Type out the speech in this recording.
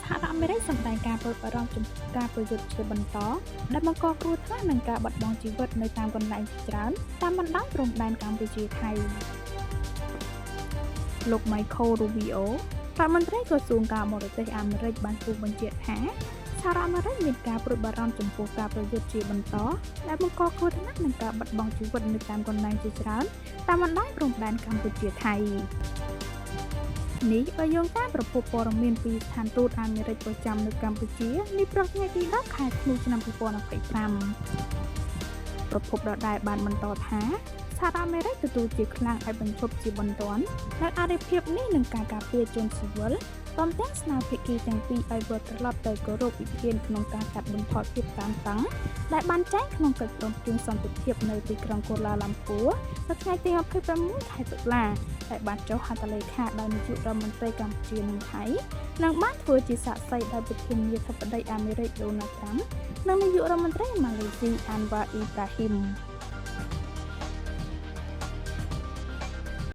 សហរដ្ឋអាមេរិកសម្ដែងការព្រួយបារម្ភចំពោះការប្រយុទ្ធជាបន្តដែលបង្កគ្រោះថ្នាក់និងការបាត់បង់ជីវិតនៅតាមកន្លែងជាច្រើនតាមបណ្ដោយព្រំដែនកម្ពុជាថៃលោក Marco Rubio រដ្ឋមន្ត្រីក្រសួងការបរទេសអាមេរិកបានទូបញ្ជាក់ថាសហរដ្ឋអាមេរិកមានការព្រួយបារម្ភចំពោះការប្រយុទ្ធជាបន្តដែលបង្កគ្រោះថ្នាក់និងការបាត់បង់ជីវិតនៅតាមកន្លែងជាច្រើនតាមបណ្ដោយព្រំដែនកម្ពុជាថៃនេះបើយោងតាមប្រភពព័ត៌មានពីស្ថានទូតអាមេរិកប្រចាំនៅកម្ពុជានេះព្រឹកថ្ងៃទី10ខែធ្នូឆ្នាំ2025ប្រភពដដែលបានបន្តថាសហរដ្ឋអាមេរិកទទួលជាខ្លាំងឲ្យបញ្ឈប់ជាបន្ទាន់នៅអរិភាពនេះនឹងការការពារជនស៊ីវិលព្រមទាំងស្នើភាគីទាំងពីរឲ្យវិលត្រឡប់ទៅគោរពវិធានក្នុងការកាត់បន្ថយភាពតានតឹងដែលបានចែងក្នុងកិច្ចព្រមព្រៀងសន្តិភាពនៅទីក្រុងកូឡាឡាំពូនៅថ្ងៃទី26ខែតុលាដែលបានចុះហត្ថលេខាដោយនាយករដ្ឋមន្ត្រីកម្ពុជានិងថៃនិងបានធ្វើជាសាក្សីដោយប្រធានាធិបតីអាមេរិកដូណាល់ត្រាំនិងនាយករដ្ឋមន្ត្រីម៉ាឡេស៊ីអានវ៉ាអ៊ីប្រាហ៊ីម